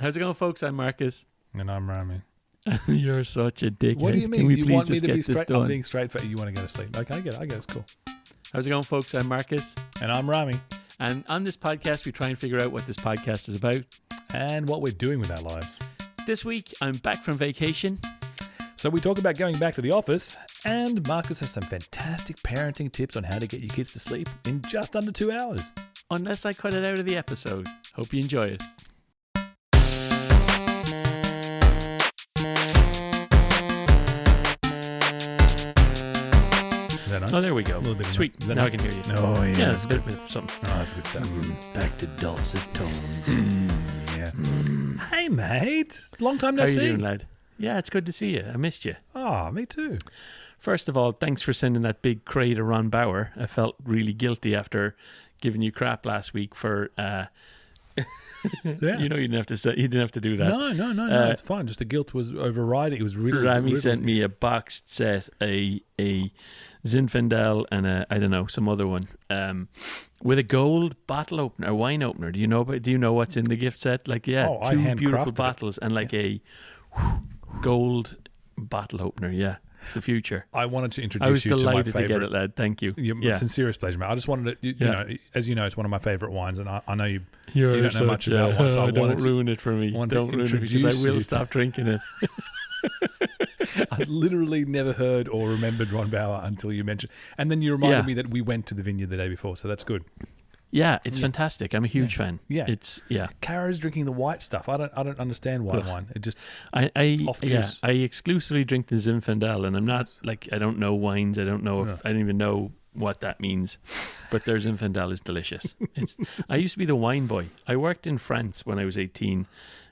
How's it going, folks? I'm Marcus. And I'm Rami. You're such a dickhead. What do you mean? Can we You please want me just to get be this straight? done? I'm being straight for you. Want to go to sleep? Okay, I get it. It's cool. How's it going, folks? I'm Marcus. And I'm Rami. And on this podcast, we try and figure out what this podcast is about. And what we're doing with our lives. This week, I'm back from vacation. So we talk about going back to the office, and Marcus has some fantastic parenting tips on how to get your kids to sleep in just under 2 hours. Unless I cut it out of the episode. Hope you enjoy it. Is that nice? Oh, there we go. A little bit of Sweet. Is that Now I nice? can hear you. Oh, yeah. Yeah, it's good. Something. Oh, that's good stuff. Back to dulcet tones. Yeah. Hey, mate. Long time no How see. you doing, lad? Yeah, it's good to see you. I missed you. Oh, me too. First of all, thanks for sending that big crate of Ron Bauer. I felt really guilty after giving you crap last week for... Yeah. You know, you didn't have to do that. No, it's fine. Just the guilt was overriding. It was really... Rami sent me a boxed set, a Zinfandel and some other one, with a gold bottle opener, a wine opener. Do you know what's in the gift set? Like, yeah, I two beautiful handcrafted bottles and like a gold bottle opener. Yeah, it's the future. I wanted to I introduce was you to my delighted to favorite... get it, lad. Thank you. It's a serious pleasure, mate. I just wanted to, you know, as you know, it's one of my favorite wines, and I know you don't know much about wine, so I don't wanted to... ruin it for me. Don't ruin it because I will stop drinking it. I literally never heard or remembered Ron Bauer until you mentioned, and then you reminded me that we went to the vineyard the day before, so that's good. Yeah, it's fantastic. I'm a huge fan. Yeah, it's Kara's drinking the white stuff. I don't understand white wine. It just I juice. I exclusively drink the Zinfandel, and I'm not like I don't know wines. I don't know if I don't even know what that means, but their Zinfandel is delicious. I used to be the wine boy. I worked in France when I was 18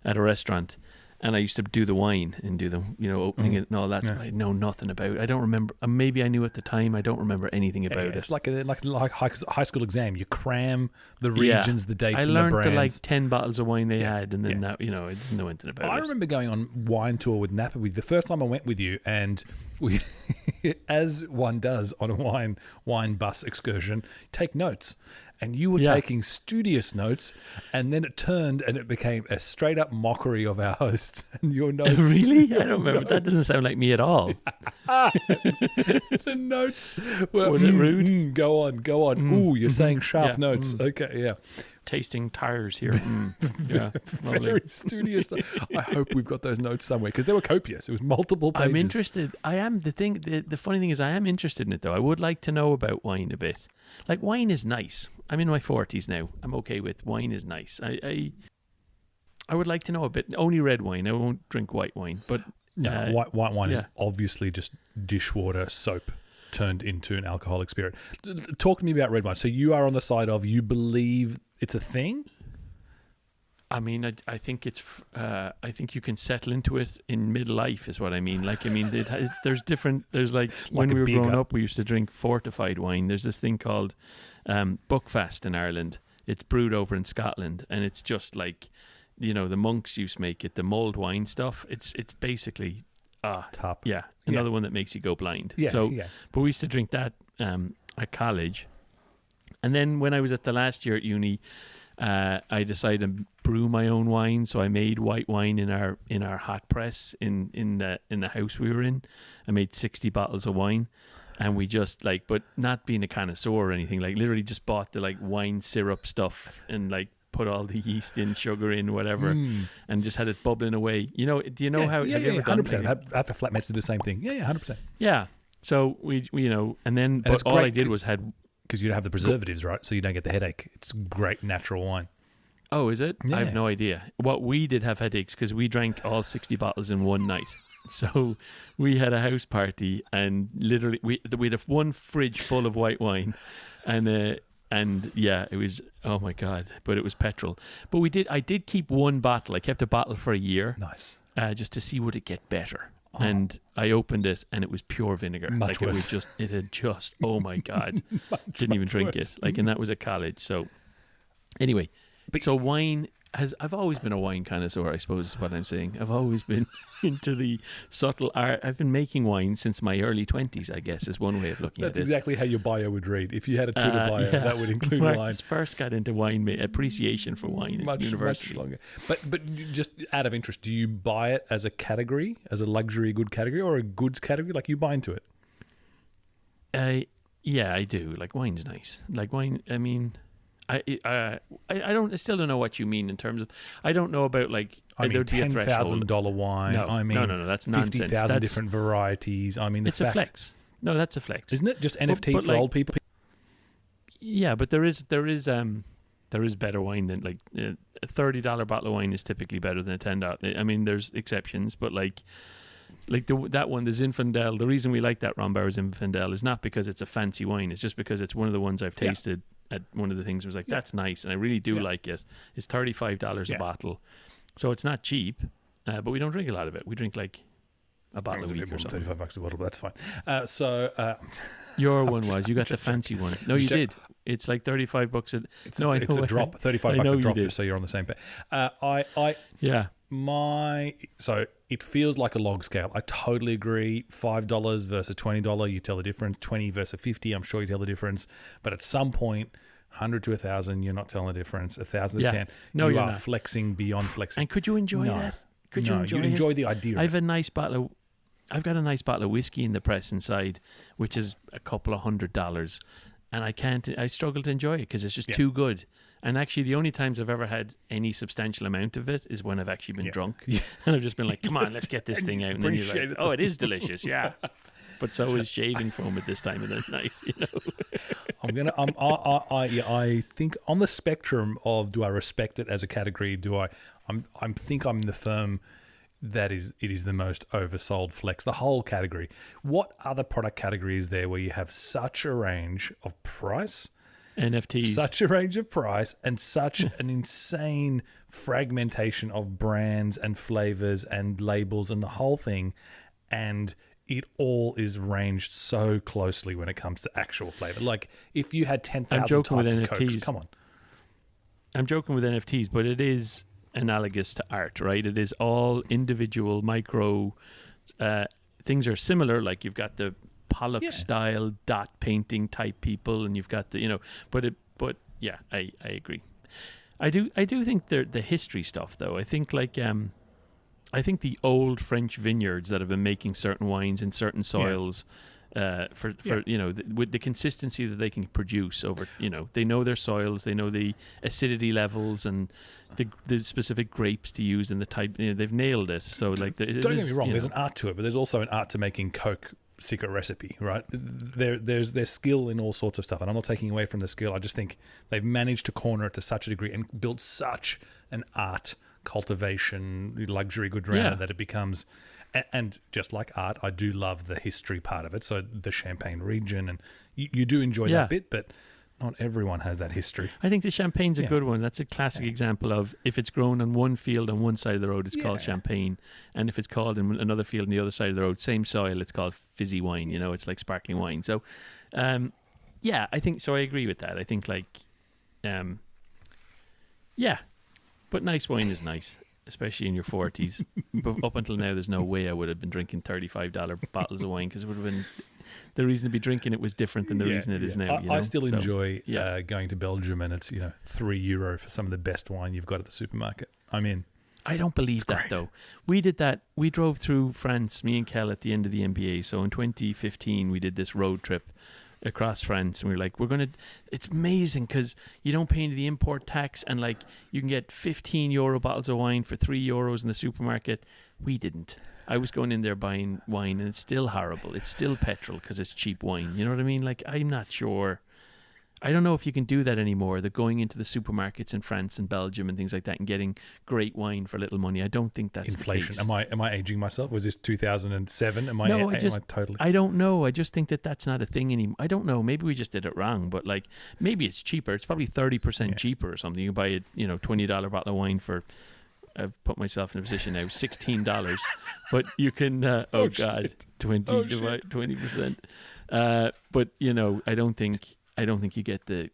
at a restaurant. And I used to do the wine and do the, opening it and all that. So I know nothing about it. I don't remember. Maybe I knew at the time. I don't remember anything about it. It's like high school exam. You cram the regions, the dates, and the brands. I learned the 10 bottles of wine they had, and then that, I didn't know anything about it. I remember going on wine tour with Napa the first time I went with you, and we, as one does on a wine bus excursion, take notes. And you were taking studious notes, and then it turned and it became a straight up mockery of our host and your notes. Really? I don't remember. That doesn't sound like me at all. The notes were, was it rude? Go on. Ooh, you're saying sharp notes. Okay, yeah. Tasting tires here. Yeah, very studious. I hope we've got those notes somewhere because they were copious. It was multiple pages. I'm interested. I am. The funny thing is I am interested in it though. I would like to know about wine a bit. Like, wine is nice. I'm in my 40s now. I'm okay with wine is nice. I would like to know a bit. Only red wine. I won't drink white wine. But white wine is obviously just dishwater soap turned into an alcoholic spirit. Talk to me about red wine. So you are on the side of you believe it's a thing? I mean, I think it's. I think you can settle into it in midlife, is what I mean. Like, I mean, there's different. There's like when we were growing up, we used to drink fortified wine. There's this thing called Buckfast in Ireland. It's brewed over in Scotland, and it's just like, the monks used to make it. The mulled wine stuff. It's basically top. Yeah, another one that makes you go blind. Yeah. But we used to drink that at college, and then when I was at the last year at uni. I decided to brew my own wine, so I made white wine in our hot press in the house we were in. I made 60 bottles of wine, and we just but not being a connoisseur or anything, like literally just bought the wine syrup stuff and put all the yeast in, sugar in, whatever, and just had it bubbling away. Do you know how? Yeah, have you ever 100%. Half the flatmates do the same thing. Yeah, 100%. Yeah. So we and then but all I did was had. Because you don't have the preservatives, right? So you don't get the headache. It's great natural wine. Oh, is it? Yeah. I have no idea. What we did have headaches because we drank all 60 bottles in one night. So we had a house party and literally we had one fridge full of white wine, and it was, oh my God, but it was petrol. But I did keep one bottle. I kept a bottle for a year. Nice. Just to see would it get better. And I opened it, and it was pure vinegar. Much worse. It had just, oh my God, didn't even drink worse. it. And that was at college. So, anyway, so wine, I've always been a wine connoisseur, I suppose is what I'm saying. I've always been into the subtle art. I've been making wine since my early 20s, I guess, is one way of looking at it. That's exactly how your bio would read. If you had a Twitter bio, that would include Marcus wine. First got into wine, appreciation for wine at university. Much longer. But just out of interest, do you buy it as a category, as a luxury good category, or a goods category? Like you buy into it? Yeah, I do. Like wine's nice. Like wine, I mean... I still don't know what you mean in terms of. I don't know about like. I mean, $10,000 wine. No, I mean, no, that's nonsense. 50,000 different varieties. I mean, it's a flex. No, that's a flex. Isn't it just NFTs for like, old people? Yeah, but there is better wine than like a $30 bottle of wine is typically better than a $10. I mean, there's exceptions, but like that one, the Zinfandel. The reason we like that Rombauer Zinfandel is not because it's a fancy wine. It's just because it's one of the ones I've tasted. At one of the things was like, that's nice, and I really do like it. It's $35 a bottle, so it's not cheap, but we don't drink a lot of it. We drink like a bottle a week or something. $35 a bottle, but that's fine. Your one was you got the fancy one. No, you did. It's like $35 it's a drop. $35 a drop, just so you're on the same page. So it feels like a log scale. I totally agree. $5 versus $20, you tell the difference. 20 versus 50, I'm sure you tell the difference. But at some point, 100 to 1,000, you're not telling the difference. 1,000 to 10, you are not flexing beyond flexing. And could you enjoy that? Could you enjoy the idea? I've got a nice bottle of whiskey in the press inside, which is a couple of $100, and I struggle to enjoy it because it's just too good. And actually, the only times I've ever had any substantial amount of it is when I've actually been drunk. And I've just been like, come on, let's get this thing out. And then you're like, oh, it is delicious, yeah. But so is shaving foam at this time of the night, you know. I think on the spectrum of do I respect it as a category, I think I'm the firm that it is the most oversold flex, the whole category. What other product category is there where you have such a range of price? NFTs. Such a range of price and such an insane fragmentation of brands and flavors and labels and the whole thing. And it all is ranged so closely when it comes to actual flavor. Like if you had 10,000 types of Cokes, come on. I'm joking with NFTs, but it is analogous to art, right? It is all individual micro things are similar. Like you've got the Pollock style dot painting type people, and you've got the I agree. I do think the history stuff though. I think I think the old French vineyards that have been making certain wines in certain soils with the consistency that they can produce over, they know their soils, they know the acidity levels and the specific grapes to use and the type, they've nailed it. So like, don't get me wrong, there's an art to it, but there's also an art to making Coke secret recipe, right? There's skill in all sorts of stuff, and I'm not taking away from the skill. I just think they've managed to corner it to such a degree and built such an art cultivation luxury good around it that it becomes, and just like art, I do love the history part of it. So the Champagne region, and you do enjoy that bit, but not everyone has that history. I think the Champagne's a good one. That's a classic example of if it's grown on one field on one side of the road, it's called Champagne. And if it's called in another field on the other side of the road, same soil, it's called fizzy wine. It's like sparkling wine. So, I think so. I agree with that. I think but nice wine is nice, especially in your 40s. But up until now, there's no way I would have been drinking $35 bottles of wine because it would have been... The reason to be drinking it was different than the reason it is now. I still enjoy going to Belgium, and it's €3 for some of the best wine you've got at the supermarket. I'm in. I don't believe that though. We did that. We drove through France, me and Kel, at the end of the NBA. So in 2015, we did this road trip across France, and we were like, it's amazing because you don't pay the import tax, and like you can get €15 bottles of wine for €3 in the supermarket. We didn't. I was going in there buying wine, and it's still horrible. It's still petrol because it's cheap wine. You know what I mean? Like, I'm not sure. I don't know if you can do that anymore. They're going into the supermarkets in France and Belgium and things like that and getting great wine for little money. I don't think that's inflation. The case. Am I aging myself? Was this 2007? Am I totally? I don't know. I just think that's not a thing anymore. I don't know. Maybe we just did it wrong, but like maybe it's cheaper. It's probably 30% cheaper or something. You buy a $20 bottle of wine for. I've put myself in a position now, $16, but you can, 20%. But I don't think you get the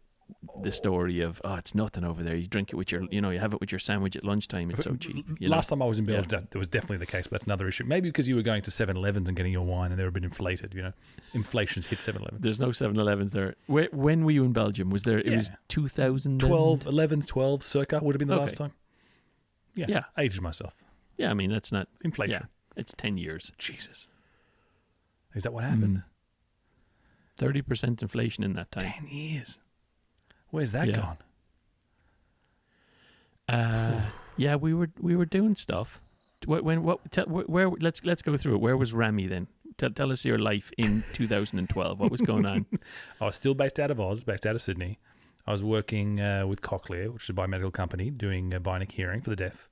the story of, oh, it's nothing over there. You drink it with your, you have it with your sandwich at lunchtime. It's so cheap. Last time I was in Belgium, that was definitely the case, but that's another issue. Maybe because you were going to 7-Elevens and getting your wine and they were a bit inflated, Inflation's hit 7-Eleven. There's no 7-Elevens there. When were you in Belgium? Was there, it was 2012? 12 circa would have been the last time. Yeah. Aged myself. Yeah, I mean, that's not... Inflation. Yeah, it's 10 years. Jesus. Is that what happened? 30% inflation in that time. 10 years. Where's that gone? Yeah, we were doing stuff. Let's go through it. Where was Rami then? Tell us your life in 2012. What was going on? I was still based out of Oz, based out of Sydney. I was working with Cochlear, which is a biomedical company, doing bionic hearing for the deaf.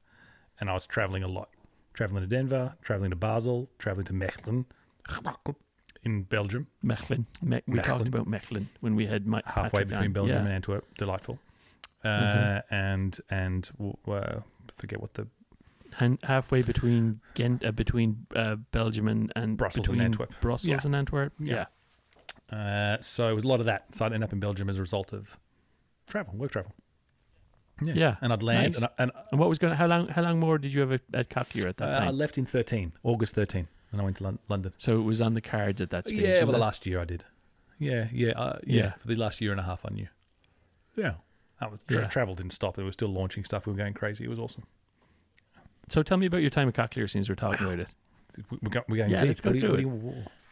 And I was traveling a lot. Traveling to Denver, traveling to Basel, traveling to Mechelen in Belgium. Mechelen. We talked about Mechelen when we had halfway between Belgium and Antwerp. Delightful. And forget what the... halfway between Belgium and Brussels and Antwerp. Brussels and Antwerp. Yeah. So it was a lot of that. So I'd end up in Belgium as a result of work travel. Yeah. And I'd land. Nice. And what was going? How long more did you have at Cochlear at that time? I left in August 13, and I went to London. So it was on the cards at that stage. Yeah, for the last year I did. Yeah. For the last year and a half I knew. Yeah. I was travel didn't stop. It was still launching stuff. We were going crazy. It was awesome. So tell me about your time at Cochlear since we're talking about it. We're going deep. Let's go through it.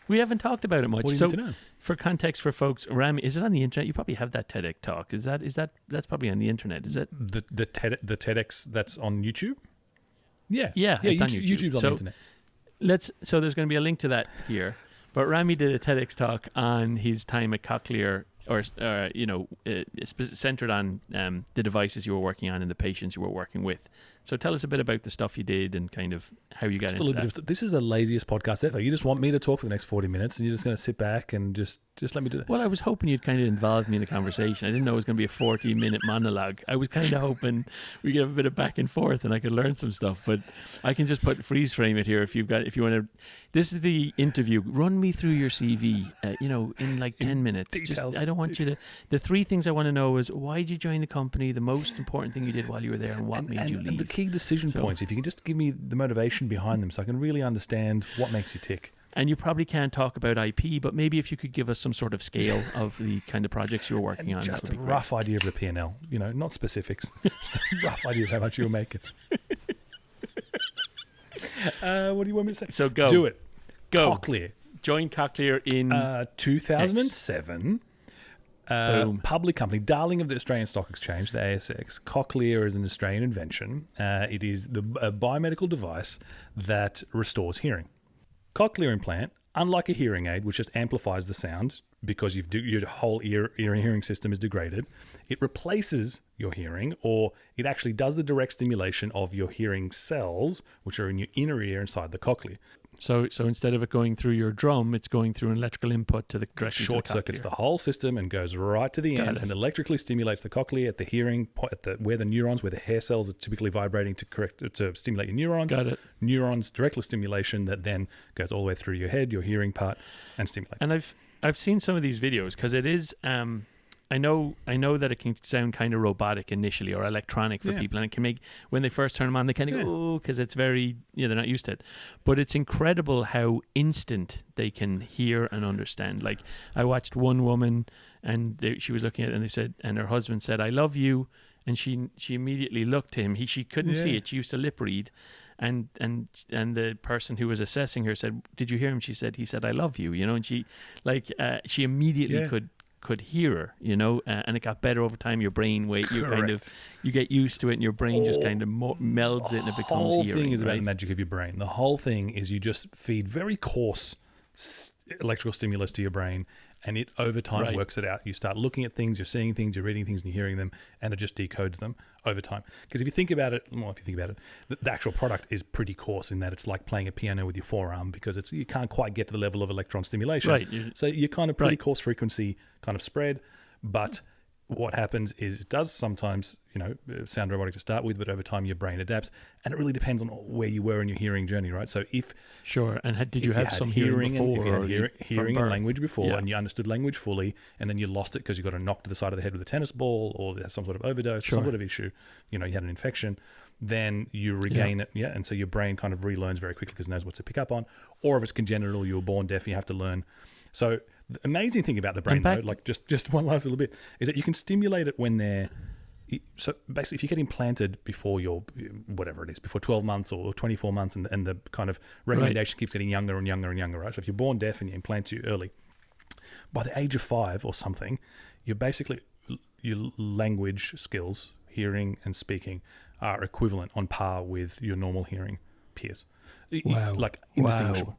We haven't talked about it much. What do you need to know? For context for folks, Rami, is it on the internet? You probably have that TEDx talk. That's probably on the internet, is it? The TEDx that's on YouTube? Yeah. It's on YouTube. YouTube's on the internet. So there's going to be a link to that here. But Rami did a TEDx talk on his time at Cochlear, or centered on the devices you were working on and the patients you were working with. So tell us a bit about the stuff you did and kind of how you got into that. This is the laziest podcast ever. You just want me to talk for the next 40 minutes and you're just going to sit back and just let me do that. Well, I was hoping you'd kind of involve me in the conversation. I didn't know it was going to be a 40-minute monologue. I was kind of hoping we could have a bit of back and forth and I could learn some stuff. But I can just freeze frame it here if you want to. This is the interview. Run me through your CV, in like 10 minutes. Details. I don't want you to. The three things I want to know is why did you join the company, the most important thing you did while you were there, and what made you leave. And the key decision points, if you can just give me the motivation behind them so I can really understand what makes you tick. And you probably can't talk about IP, but maybe if you could give us some sort of scale of the kind of projects you're working on. Just a rough idea of the P&L, not specifics. Just a rough idea of how much you'll make it. What do you want me to say? So go. Do it. Go. Cochlear. Join Cochlear in 2007. Boom. Public company, darling of the Australian Stock Exchange, the ASX. Cochlear is an Australian invention. It is a biomedical device that restores hearing. Cochlear implant, unlike a hearing aid, which just amplifies the sound because your whole ear hearing system is degraded, it replaces your hearing, or it actually does the direct stimulation of your hearing cells, which are in your inner ear inside the cochlea. So instead of it going through your drum, it's going through an electrical input to the directly short circuits the whole system and goes right to the end and electrically stimulates the cochlea at the hearing where the hair cells are typically vibrating to stimulate your neurons. Got it. Neurons directly stimulation that then goes all the way through your head, your hearing part, and stimulates. And I've seen some of these videos because it is. I know that it can sound kind of robotic initially or electronic for people, and it can make, when they first turn them on, they kind of go, oh, because it's very, they're not used to it. But it's incredible how instant they can hear and understand. Like, I watched one woman, and she was looking at it, and they said, and her husband said, "I love you," and she immediately looked to him. She couldn't see it. She used to lip read. And the person who was assessing her said, "Did you hear him?" She said, "He said, I love you," and she immediately could hear her, and it got better over time. Your brain you get used to it, and your brain just kind of melds it, and it becomes hearing. The whole thing is about the magic of your brain. The whole thing is you just feed very coarse electrical stimulus to your brain, and it over time works it out. You start looking at things, you're seeing things, you're reading things, and you're hearing them, and it just decodes them over time. Because if you think about it, the actual product is pretty coarse in that it's like playing a piano with your forearm, because you can't quite get to the level of electron stimulation. Right. So you're kind of pretty coarse frequency kind of spread, but what happens is it does sometimes, sound robotic to start with, but over time your brain adapts, and it really depends on where you were in your hearing journey, right? So if sure, and did you have some hearing before, if you had hearing and language before, Yeah. and you understood language fully, and then you lost it because you got a knock to the side of the head with a tennis ball, or some sort of overdose, Sure. some sort of issue, you had an infection, then you regain it, and so your brain kind of relearns very quickly because it knows what to pick up on. Or if it's congenital, you were born deaf, you have to learn. So the amazing thing about the brain, though, like just one last little bit, is that you can stimulate it when they're. So basically, if you get implanted before your whatever it is, before 12 months or 24 months, and the kind of recommendation keeps getting younger and younger and younger, right? So if you're born deaf and you implant you early, by the age of 5 or something, you're basically your language skills, hearing and speaking, are equivalent on par with your normal hearing peers. Wow. Like indistinguishable.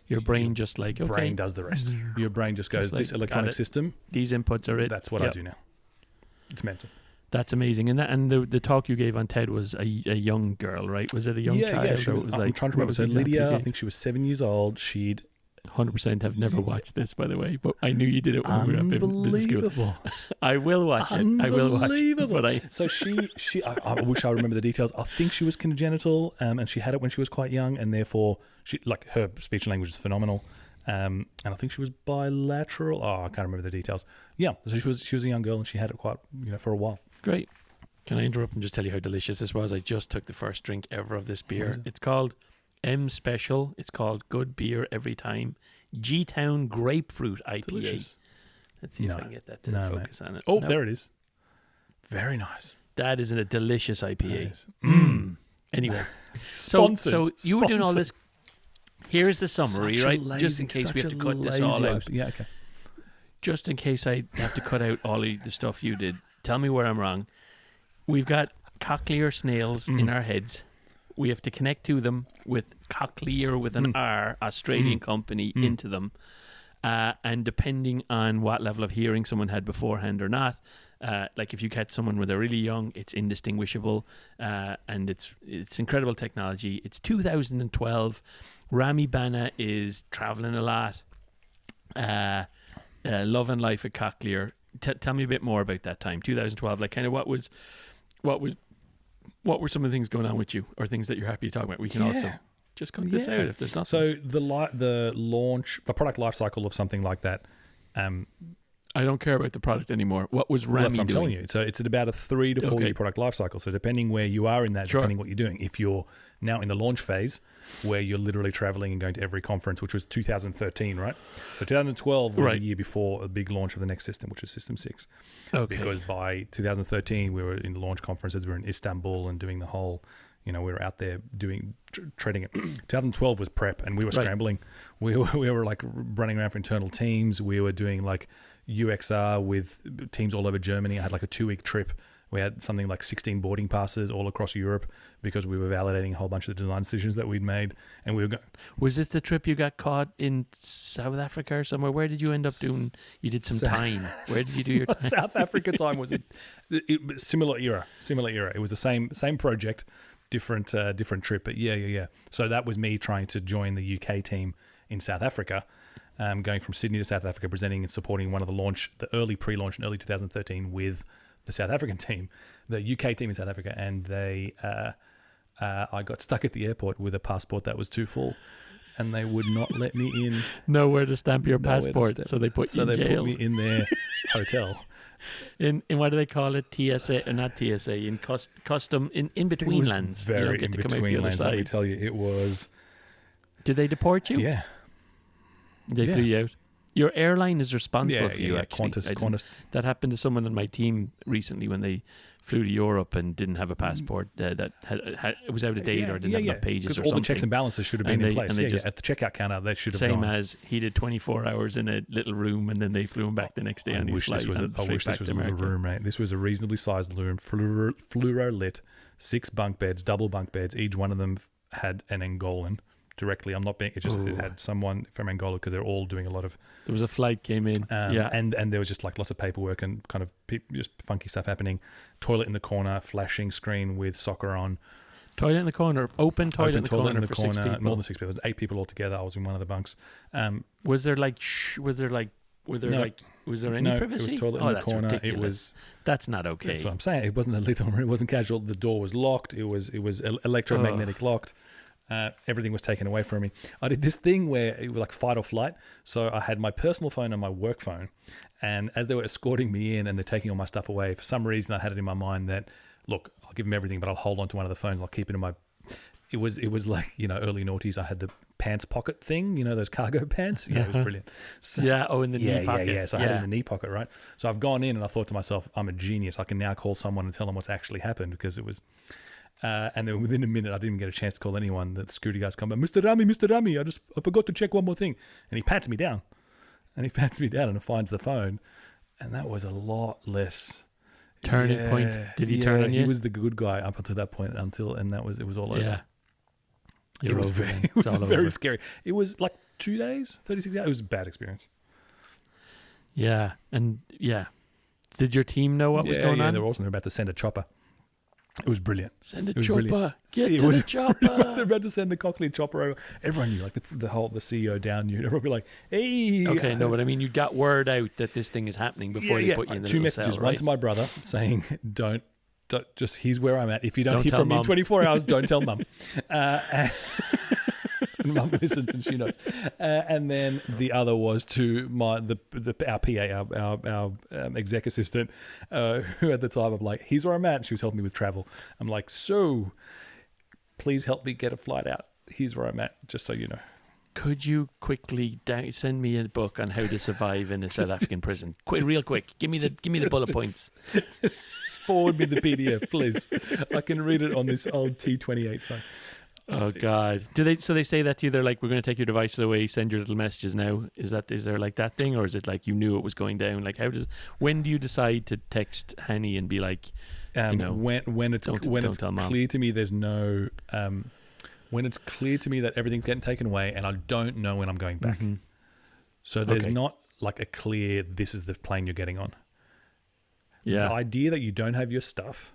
Your brain just like, okay. Brain does the rest. Your brain just goes, like, this electronic system, these inputs are it. that's what I do now. It's mental. That's amazing. And the talk you gave on TED was a young girl, right? Was it a young child? Yeah, she was, I'm trying to remember. So Lydia, I think she was 7 years old. She'd 100% have never watched this, by the way, but I knew you did it when we were up in business school. I will watch it. I will watch it. But So I wish I remember the details. I think she was congenital, and she had it when she was quite young, and therefore her speech and language is phenomenal. And I think she was bilateral. Oh, I can't remember the details. Yeah, so she was a young girl, and she had it quite for a while. Great. Can I interrupt and just tell you how delicious this was? I just took the first drink ever of this beer. It's called M Special. It's called Good Beer Every Time. G-Town Grapefruit IPA. Delicious. Let's see if I can get that to focus on it. Oh, there it is. Very nice. That is a delicious IPA. Nice. Anyway, Sponsored. You were doing all this. Here's the summary, Such a right? lazy- Just in case we have such to a cut this all lazy out. Yeah, okay. Just in case I have to cut out all of the stuff you did. Tell me where I'm wrong. We've got cochlear snails in our heads. We have to connect to them with cochlear with an R, Australian company, into them. And depending on what level of hearing someone had beforehand or not, like if you catch someone when they're really young, it's indistinguishable, and it's incredible technology. It's 2012. Rami Bana is traveling a lot, loving life at Cochlear. Tell me a bit more about that time, 2012. Like, kind of what were some of the things going on with you, or things that you're happy to talk about? We can also just cut this out if there's nothing. So the product life cycle of something like that. I don't care about the product anymore. What was Rami that's what I'm doing? telling you. So it's at about a 3 to 4 year product life cycle. So depending where you are in that, depending what you're doing. If you're now in the launch phase, where you're literally traveling and going to every conference, which was 2013, right? So 2012 was the year before a big launch of the next system, which is System 6. Okay. Because by 2013, we were in the launch conferences. We were in Istanbul and doing the whole, we were out there treading it. 2012 was prep, and we were scrambling. We were like running around for internal teams. We were doing like UXR with teams all over Germany. I had like a 2-week trip. We had something like 16 boarding passes all across Europe because we were validating a whole bunch of the design decisions that we'd made. And we were going. Was this the trip you got caught in South Africa or somewhere? Where did you end up doing? You did some time. Where did you do your time? South Africa time was it similar era. It was the same project, different trip. But yeah. So that was me trying to join the UK team in South Africa. Going from Sydney to South Africa, presenting and supporting one of the early pre-launch in early 2013 with the South African team, the UK team in South Africa, and I got stuck at the airport with a passport that was too full, and they would not let me in. Nowhere to stamp your passport, so they put you in jail. Put me in their hotel. In what do they call it? TSA or not TSA? In custom in between lands. Very you don't get to come out the other lands. side. Let me tell you, it was. Did they deport you? Yeah. They flew you out. Your airline is responsible for you, actually. Qantas. That happened to someone on my team recently when they flew to Europe and didn't have a passport that it was out of date or didn't have enough pages or something. Because all the checks and balances should have been in place. At the checkout counter, they should have gone. Same as he did 24 hours in a little room and then they flew him back the next day on his flight. I wish this was a little room, mate. This was a reasonably sized room, fluoro lit, 6 bunk beds, double bunk beds. Each one of them had an Angolan. Directly, it had someone from Angola because they're all doing a lot of. There was a flight came in, and there was just like lots of paperwork and kind of just funky stuff happening. Toilet in the corner, flashing screen with soccer on. Toilet in the corner, open toilet in the corner for 6 people. More than 6 people, 8 people altogether. I was in one of the bunks. Was there like Was there any No, privacy? it was toilet Oh, in the that's corner. ridiculous. It was. That's not okay. That's what I'm saying. It wasn't a lit room. It wasn't casual. The door was locked. It was electromagnetic locked. Everything was taken away from me. I did this thing where it was like fight or flight. So I had my personal phone and my work phone. And as they were escorting me in and they're taking all my stuff away, for some reason I had it in my mind that, look, I'll give them everything, but I'll hold on to one of the phones. I'll keep it in my... It was like, early noughties. I had the pants pocket thing, those cargo pants. Yeah, it was brilliant. So, in the knee pocket. Yeah. So I had it in the knee pocket, right? So I've gone in and I thought to myself, I'm a genius. I can now call someone and tell them what's actually happened because it was... and then within a minute, I didn't even get a chance to call anyone. The security guys come back, Mr. Rami, I forgot to check one more thing. And he pats me down. And it finds the phone. And that was a lot less... Turning point. Did he turn on you? He was the good guy up until that point, and it was all over. Yeah. It was very scary. It was like 2 days, 36 hours. It was a bad experience. Yeah. And did your team know what was going on? They were also about to send a chopper. It was brilliant. Send a chopper. Brilliant. Get to the chopper. They're about to send the Cochlea chopper over. Everyone knew, like the CEO down knew. Everyone would be like, hey. Okay, no, but I mean, you got word out that this thing is happening before they put you in the 2 little messages. cell, One right? to my brother saying, don't just, here's where I'm at. If you don't hear tell from me in Mum. 24 hours, don't tell mum. And mum listens and she knows. And then the other was to our PA, our exec assistant, who at the time I'm like, here's where I'm at. And she was helping me with travel. I'm like, so please help me get a flight out. Here's where I'm at, just so you know. Could you quickly send me a book on how to survive in a South African prison? Real quick. Give me the bullet points. Just forward me the PDF, please. I can read it on this old T28 phone. Oh God! So they say that to you? They're like, we're going to take your devices away, send your little messages now. Is there like that thing, or is it like you knew it was going down? Like when do you decide to text Hanny and be like, when it's clear to me there's no when it's clear to me that everything's getting taken away and I don't know when I'm going back. Mm-hmm. So there's not like a clear, this is the plane you're getting on. Yeah. The idea that you don't have your stuff.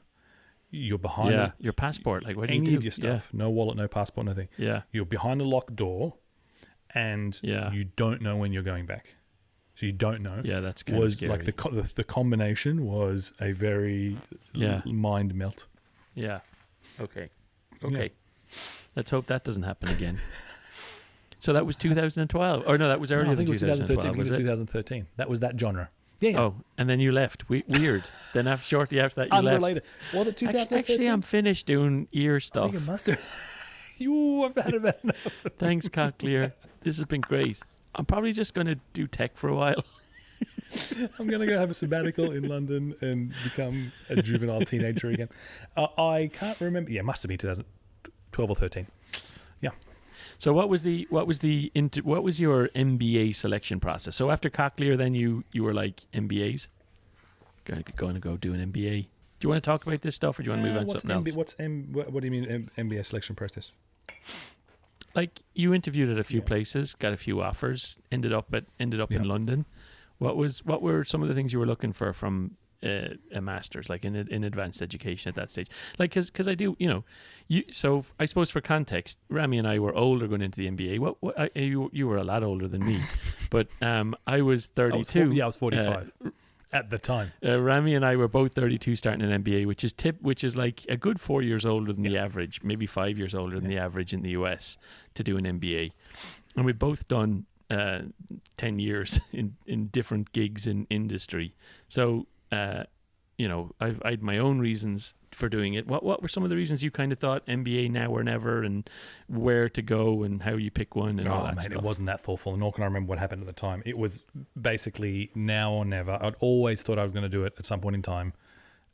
You're behind your passport. Like, what do any you do? of your stuff, no wallet, no passport, nothing. Yeah, you're behind a locked door, and you don't know when you're going back. So you don't know. Yeah, that's kind of scary. Like the combination was a very mind melt. Yeah. Okay. Yeah. Let's hope that doesn't happen again. So that was 2012, or no, that was earlier than 2013. I think it was 2013. That was that genre. Yeah. Oh, and then you left. Weird. Then shortly after that, you Unrelated. left. Well, the 2013. Actually, I'm finished doing ear stuff. I think it must have. I've had about enough. Thanks, Cochlear. This has been great. I'm probably just going to do tech for a while. I'm going to go have a sabbatical in London and become a juvenile teenager again. I can't remember. Yeah, it must have been 2012 or 13. Yeah. So what was your MBA selection process? So after Cochlear, then you were like MBAs, going to go do an MBA. Do you want to talk about this stuff, or do you want to move on to something else? What do you mean MBA selection process? Like, you interviewed at a few places, got a few offers, ended up in London. What were some of the things you were looking for from a master's, like in advanced education at that stage? Like, because I do, so I suppose for context, Rami and I were older going into the MBA. You were a lot older than me, but I was 32. I was 45 at the time. Rami and I were both 32 starting an MBA, which is like a good 4 years older than the average, maybe 5 years older than the average in the US to do an MBA. And we've both done 10 years in different gigs in industry. So I had my own reasons for doing it. What were some of the reasons you kind of thought MBA now or never, and where to go and how you pick one and all that stuff? It wasn't that thoughtful, nor can I remember what happened at the time. It was basically now or never. I'd always thought I was going to do it at some point in time,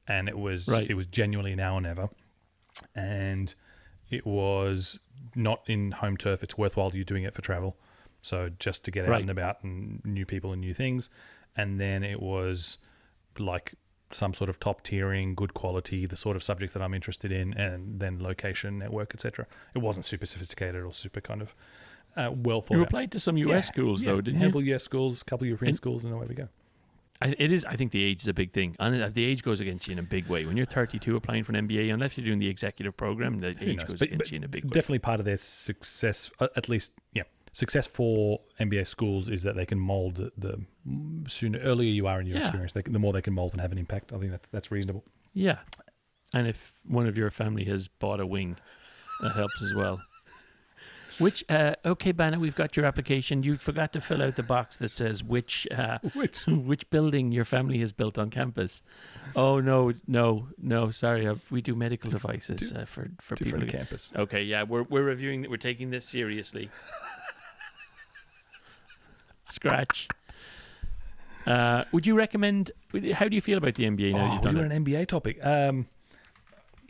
and it was genuinely now or never. And it was not in home turf. It's worthwhile you doing it for travel. So just to get out and about and new people and new things. And then it was like some sort of top tiering, good quality, the sort of subjects that I'm interested in, and then location, network, etc. It wasn't super sophisticated or super kind of well thought out. You applied to some US schools though, didn't you? A couple US schools, a couple European schools, and away we go. It is. I think the age is a big thing. And the age goes against you in a big way. When you're 32 applying for an MBA, unless you're doing the executive program, the age goes against you in a big way. Definitely part of their success, at least, success for MBA schools is that they can mold the earlier you are in your experience, the more they can mold and have an impact. I think that's reasonable. Yeah. And if one of your family has bought a wing, that helps as well. Which, okay, Banna, we've got your application. You forgot to fill out the box that says which building your family has built on campus. Oh, no, sorry. We do medical devices for people. Different campus. Okay, yeah, we're reviewing that. We're taking this seriously. Scratch. Would you recommend, how do you feel about the MBA now that you've done we're it? an MBA topic.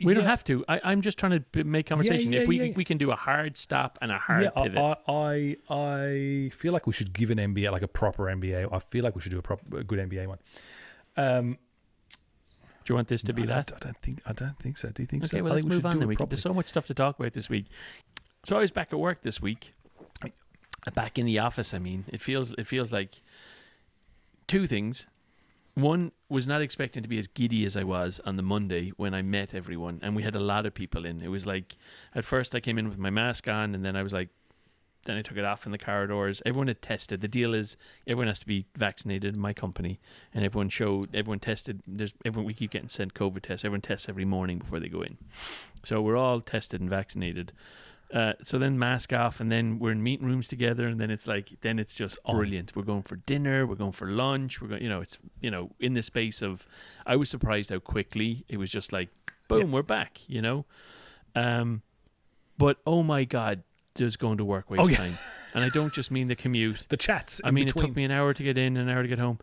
We don't have to. I'm just trying to make conversation. If we can do a hard stop and a hard pivot. I feel like we should give an MBA, like a proper MBA. I feel like we should do a good MBA one. Do you want this to be that? I don't think so. Do you think so? Okay, well, let's move on then. There's so much stuff to talk about this week. So I was back at work this week. Back in the office, I mean. It feels like two things. One, was not expecting to be as giddy as I was on the Monday when I met everyone, and we had a lot of people in. It was like, at first I came in with my mask on, and then I was like, then I took it off in the corridors. Everyone had tested. The deal is everyone has to be vaccinated in my company, and everyone tested. We keep getting sent COVID tests. Everyone tests every morning before they go in. So we're all tested and vaccinated. So then mask off, and then we're in meeting rooms together, and then it's just brilliant. We're going for dinner, we're going for lunch, we're going, it's in the space of, I was surprised how quickly it was just like, boom, we're back, but oh my God, does going to work waste time. And I don't just mean the commute, the chats. I mean, it took me an hour to get in, an hour to get home,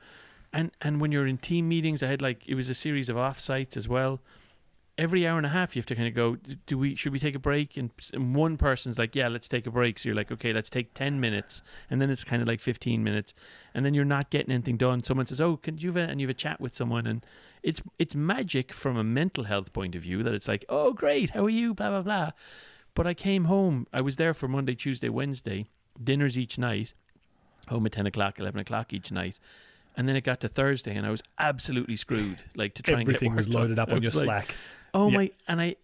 and when you're in team meetings, I had it was a series of off-sites as well. Every hour and a half, you have to kind of go, should we take a break? And one person's like, yeah, let's take a break. So you're like, okay, let's take 10 minutes. And then it's kind of like 15 minutes. And then you're not getting anything done. Someone says, oh, can you have a chat with someone? And it's magic from a mental health point of view that it's like, oh, great, how are you? Blah, blah, blah. But I came home. I was there for Monday, Tuesday, Wednesday, dinners each night, home at 10 o'clock, 11 o'clock each night. And then it got to Thursday, and I was absolutely screwed. Like, to try and get everything was loaded up on your Slack. Oh my! And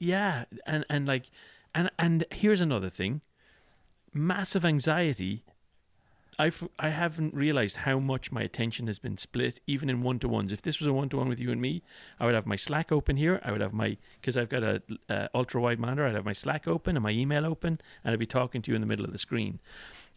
here's another thing: massive anxiety. I haven't realized how much my attention has been split, even in one-to-ones. If this was a one-to-one with you and me, I would have my Slack open here. I would have because I've got a ultra-wide monitor. I'd have my Slack open and my email open, and I'd be talking to you in the middle of the screen.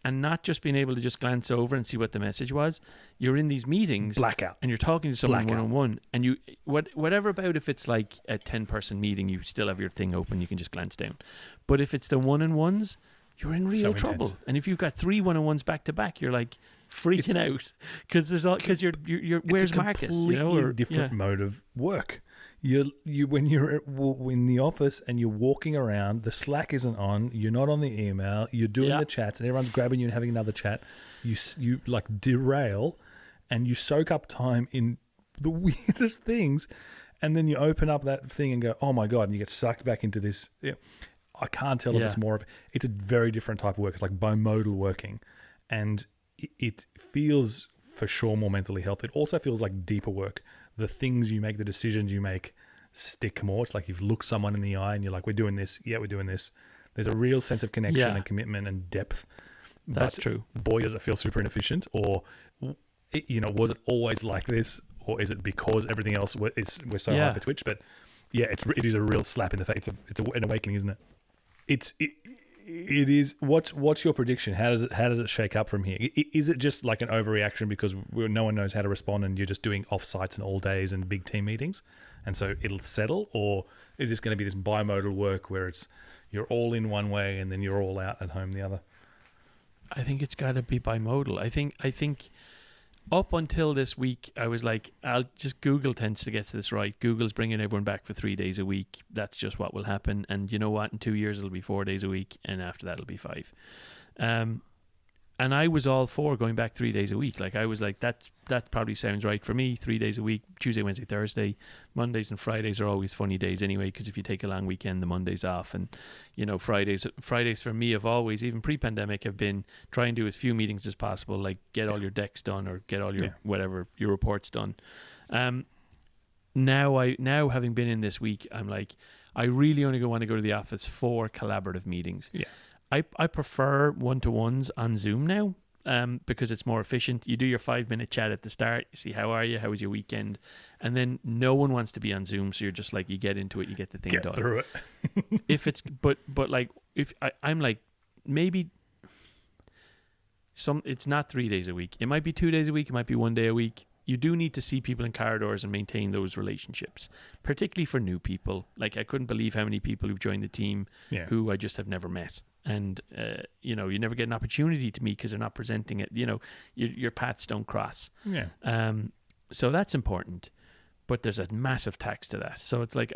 And not just being able to just glance over and see what the message was. You're in these meetings, blackout, and you're talking to someone one-on-one, and you whatever about if it's like a 10-person meeting, you still have your thing open, you can just glance down. But if it's the one-on-ones, you're in real trouble. Intense. And if you've got 3 one-on-ones back to back, you're like freaking out because you're where's Marcus? It's a completely different mode of work. You when you're in the office and you're walking around, the Slack isn't on, you're not on the email, you're doing the chats, and everyone's grabbing you and having another chat. You like derail, and you soak up time in the weirdest things, and then you open up that thing and go, oh my God, and you get sucked back into this. I can't tell if it's more of, it's a very different type of work. It's like bimodal working, and it feels for sure more mentally healthy. It also feels like deeper work. The things you make, the decisions you make stick more. It's like you've looked someone in the eye and you're like, we're doing this. Yeah, we're doing this. There's a real sense of connection and commitment and depth. That's true. Boy, does it feel super inefficient. Or, was it always like this? Or is it because everything else, we're so hyper twitch? But yeah, it is a real slap in the face. It's an awakening, isn't it? It is. What's your prediction? How does it shake up from here? Is it just like an overreaction because no one knows how to respond and you're just doing off-sites and all days and big team meetings, and so it'll settle? Or is this going to be this bimodal work where you're all in one way and then you're all out at home the other? I think it's got to be bimodal. I think up until this week, I was like, Google tends to get this right. Google's bringing everyone back for 3 days a week. That's just what will happen. And you know what? In 2 years, it'll be 4 days a week. And after that, it'll be 5. And I was all for going back 3 days a week. Like, I was like, that probably sounds right for me. 3 days a week, Tuesday, Wednesday, Thursday. Mondays and Fridays are always funny days anyway, because if you take a long weekend, the Monday's off. And, Fridays for me have always, even pre-pandemic, have been try and do as few meetings as possible, like get all your decks done or get all your whatever, your reports done. Now having been in this week, I'm like, I really only want to go to the office for collaborative meetings. Yeah. I prefer one-to-ones on Zoom now. Because it's more efficient. You do your 5-minute chat at the start. You see, how are you? How was your weekend? And then no one wants to be on Zoom, so you're just like, you get into it, you get the thing done. Get through it. If it's but like if I'm like, maybe it's not 3 days a week. It might be 2 days a week. It might be 1 day a week. You do need to see people in corridors and maintain those relationships, particularly for new people. Like, I couldn't believe how many people who've joined the team who I just have never met. And, you never get an opportunity to meet because they're not presenting it. Your paths don't cross. Yeah. So that's important. But there's a massive tax to that. So it's like,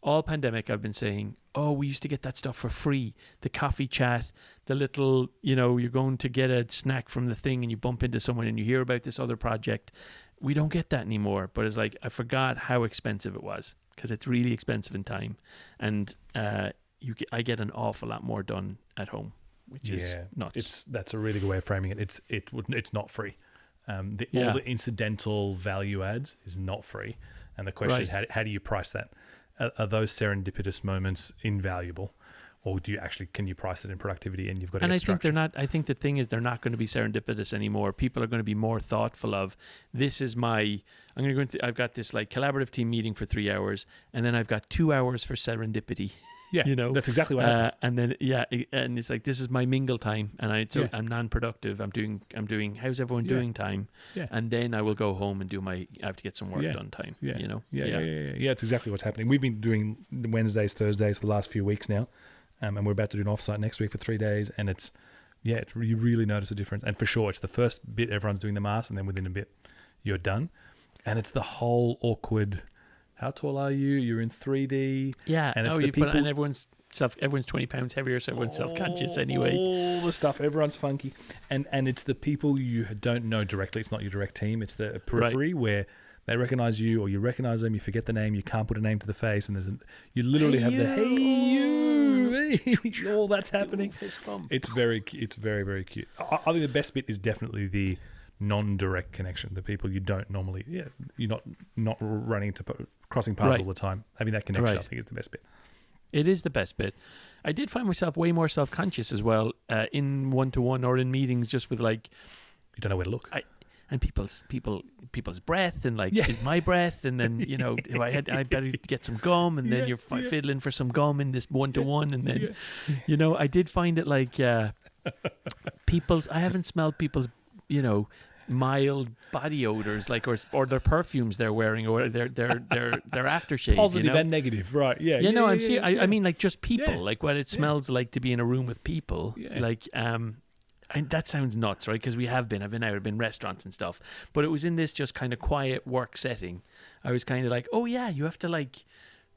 all pandemic, I've been saying, we used to get that stuff for free. The coffee chat, the little, you're going to get a snack from the thing and you bump into someone and you hear about this other project. We don't get that anymore. But it's like, I forgot how expensive it was, because it's really expensive in time. And, I get an awful lot more done at home, which is nuts. That's a really good way of framing it. It's not free. All the incidental value adds is not free, and the question is how do you price that? Are those serendipitous moments invaluable, or can you price it in productivity? And you've got to. And I think they're not. I think the thing is, they're not going to be serendipitous anymore. People are going to be more thoughtful of, this is my. I'm going to go into. I've got this like collaborative team meeting for 3 hours, and then I've got 2 hours for serendipity. Yeah, that's exactly what happens. And then and it's like, this is my mingle time, and I'm non-productive. I'm doing how's everyone doing time, and then I will go home and I have to get some work done time. Yeah, it's exactly what's happening. We've been doing Wednesdays, Thursdays for the last few weeks now, and we're about to do an offsite next week for 3 days, and you really notice a difference. And for sure, it's the first bit everyone's doing the mask, and then within a bit you're done, and it's the whole awkward. How tall are you? You're in 3D. Yeah. And it's and everyone's 20 pounds heavier, so everyone's self-conscious anyway. All the stuff. Everyone's funky. And it's the people you don't know directly. It's not your direct team. It's the periphery where they recognize you, or you recognize them. You forget the name. You can't put a name to the face. And you literally have the, hey, you. All that's happening. Fist bump. It's very, very cute. I think the best bit is definitely the non-direct connection. The people you don't normally, you're not running into crossing paths all the time. Having that connection, I think, is the best bit. It is the best bit. I did find myself way more self-conscious as well in one-to-one or in meetings, just with like, you don't know where to look. And people's breath, and like, is my breath, and then I better get some gum, and then you're fiddling for some gum in this one-to-one, and then I did find it like I haven't smelled people's mild body odors, like or their perfumes they're wearing, or their aftershave. Positive and negative, right? Yeah. I mean, like, just people, like what it smells like to be in a room with people. Yeah. Like, and that sounds nuts, right? Because I've been out, I've been restaurants and stuff, but it was in this just kind of quiet work setting. I was kind of like, you have to, like,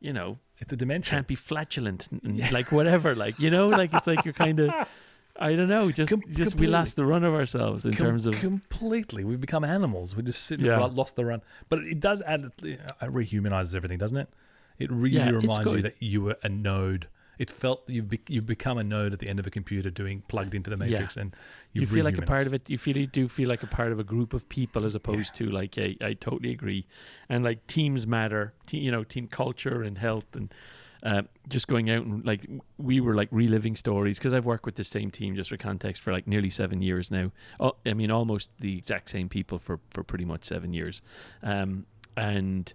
it's a dimension. Can't be flatulent, and like whatever, like, like it's like you're kind of. I don't know. Just we lost the run of ourselves in terms of completely. We've become animals. We just sit and lost the run. But it does add. It rehumanizes everything, doesn't it? It really reminds you that you were a node. It felt you've become a node at the end of a computer, plugged into the matrix, and you feel like a part of it. You do feel like a part of a group of people, as opposed to like I totally agree. And like, teams matter. Team culture and health and. Just going out, and like, we were like reliving stories, because I've worked with the same team, just for context, for like nearly 7 years now. I mean, almost the exact same people for pretty much 7 years. And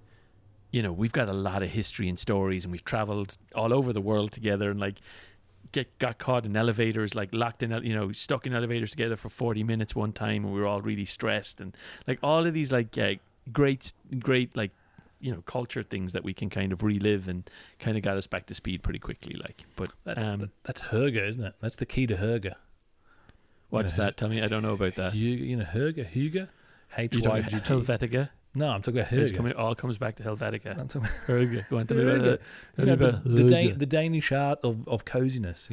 we've got a lot of history and stories, and we've traveled all over the world together, and like got caught in elevators, like locked in, stuck in elevators together for 40 minutes one time, and we were all really stressed, and like all of these like great like, culture things that we can kind of relive, and kind of got us back to speed pretty quickly. Like, but that's Hygge, isn't it? That's the key to Hygge. What's that? Tell me, I don't know about that. Hygge, H-Y-G-T. Helvetica? No, I'm talking about Hygge. It all comes back to Helvetica. I'm talking about Hygge. Go on, tell me about the Danish art of coziness.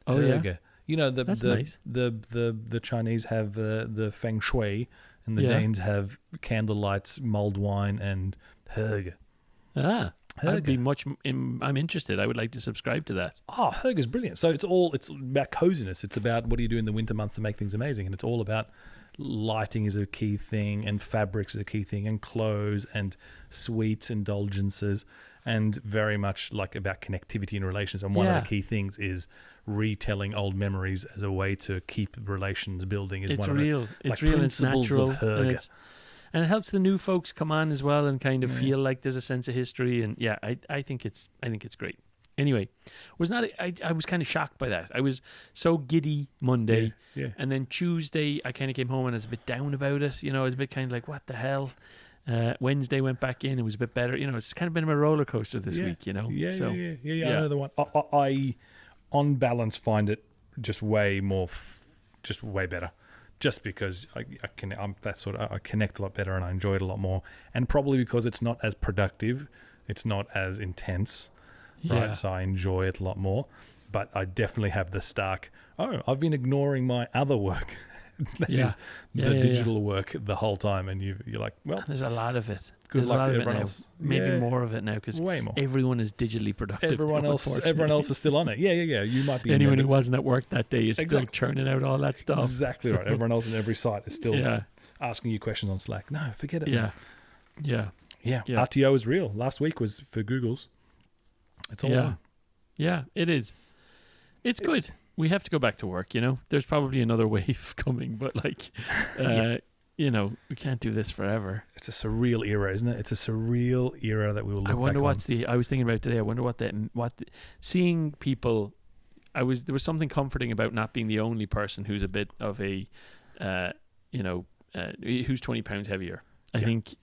Oh, Hygge. Yeah. That's nice. The Chinese have the feng shui, and the Danes have candlelights, mulled wine, and Hygge. I'm interested. I would like to subscribe to that. Oh, Hygge is brilliant. So it's about coziness. It's about what do you do in the winter months to make things amazing, and it's all about lighting is a key thing, and fabrics is a key thing, and clothes, and sweets, indulgences, and very much like about connectivity and relations. And one of Yeah. the key things is retelling old memories as a way to keep relations building. Is It's one real. of It's like, real. It's principles natural. of Herg. And it helps the new folks come on as well and kind of Yeah. feel like there's a sense of history. And yeah, I think it's great. Anyway, I was kind of shocked by that. I was so giddy Monday, Yeah. and then Tuesday I kind of came home and I was a bit down about it. I was a bit kind of like, what the hell? Wednesday went back in. It was a bit better. It's kind of been a roller coaster this week. Yeah, So, yeah. Another one. I, on balance, find it just way more, just way better. Just because I connect a lot better and I enjoy it a lot more, and probably because it's not as productive, it's not as intense. Right, so I enjoy it a lot more, but I definitely have the stark, I've been ignoring my other work. That is the digital work the whole time, and you're like, well, there's a lot of it. Good There's luck a lot to of it everyone now. else. Maybe more of it now because way more. everyone is digitally productive. Everyone else is still on it. Yeah. You might be anyone who wasn't at work that day is still churning out all that stuff. Exactly right. Everyone else in every site is still asking you questions on Slack. No, forget it. Yeah. RTO is real. Last week was for Google's. It's all on. Yeah, it is. It's good. We have to go back to work, There's probably another wave coming, but we can't do this forever. It's a surreal era, isn't it? It's a surreal era that we will look back on. I wonder I was thinking about today, I wonder seeing people, there was something comforting about not being the only person who's a bit of a, who's 20 pounds heavier. I think,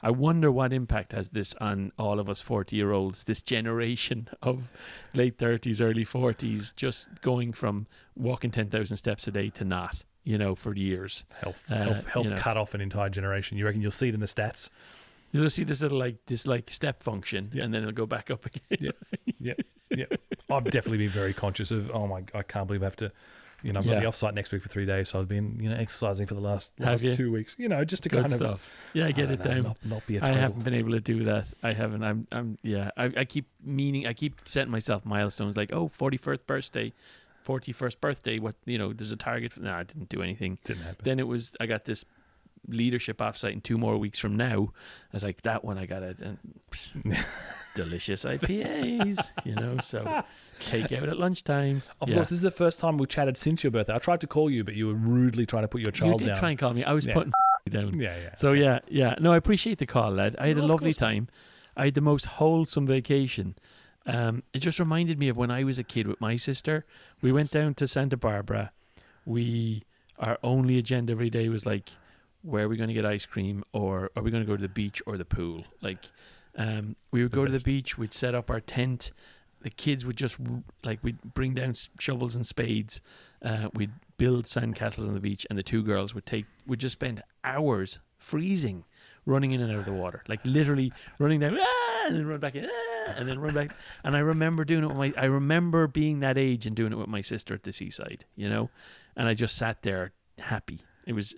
I wonder what impact has this on all of us 40-year-olds, this generation of late 30s, early 40s, just going from walking 10,000 steps a day to not, for years. Health cut off an entire generation. You reckon you'll see it in the stats? You'll see this little step function, and then it'll go back up again. Yeah. I've definitely been very conscious of, I can't believe I have to, I've got the offsite next week for 3 days, so I've been, exercising for the last 2 weeks, just to Good kind stuff. I get it down. Not be a total. I haven't been able to do that. I haven't. I keep setting myself milestones like, 41st birthday. What, there's a target. No, I didn't do anything. Didn't happen. Then I got this leadership offsite in 2 more weeks from now. I was like, that one I got it. And delicious IPAs, so take out at lunchtime. Of course, this is the first time we chatted since your birthday. I tried to call you, but you were rudely trying to put your child down. You did try and call me. I was putting down. Yeah. So yeah. No, I appreciate the call, lad. I had a lovely time. I had the most wholesome vacation. It just reminded me of when I was a kid with my sister. We went down to Santa Barbara. Our only agenda every day was like, where are we going to get ice cream, or are we going to go to the beach or the pool? We would go to the beach. We'd set up our tent. The kids would just we'd bring down shovels and spades. We'd build sandcastles on the beach, and the 2 girls would just spend hours freezing, running in and out of the water, literally running down, and then run back in, and then run back. And I remember doing it I remember being that age and doing it with my sister at the seaside, and I just sat there happy. It was.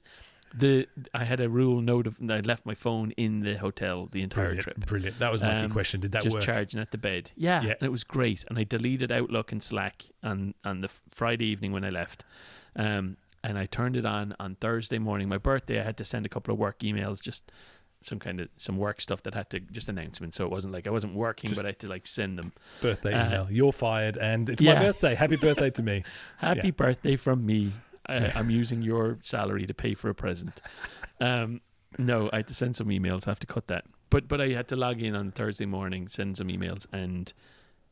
I had a rule note of I left my phone in the hotel the entire trip. Brilliant. That was my key question. Did that just work? Just charging at the bed. Yeah, and it was great. And I deleted Outlook and Slack on the Friday evening when I left. And I turned it on Thursday morning. My birthday, I had to send a couple of work emails, just some work stuff that had to, just announcements. So it wasn't like I wasn't working, but I had to send them. Birthday email. You're fired and it's my birthday. Happy birthday to me. Happy birthday from me. I'm using your salary to pay for a present. No, I had to send some emails. I have to cut that. But I had to log in on Thursday morning, send some emails, and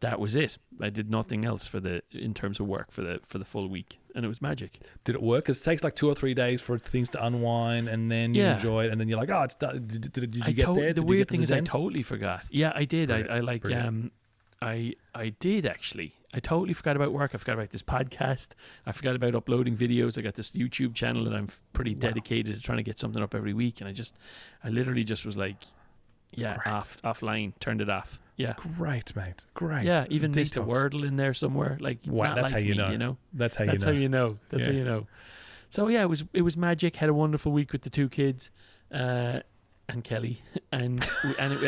that was it. I did nothing else in terms of work for the full week, and it was magic. Did it work? Because it takes 2 or 3 days for things to unwind, and then you enjoy it, and then you're like, it's done. Did you get there? The weird thing is I totally forgot. Yeah, I did. Brilliant. I did actually. I totally forgot about work. I forgot about this podcast. I forgot about uploading videos. I got this YouTube channel that I'm pretty dedicated to trying to get something up every week. And I literally just was like, offline, turned it off. Yeah. Great, mate. Great. Yeah, even missed a Wordle in there somewhere. Wow, that's how you know. That's how you know. That's how you know. So yeah, it was magic. Had a wonderful week with the 2 kids. And Kelly, and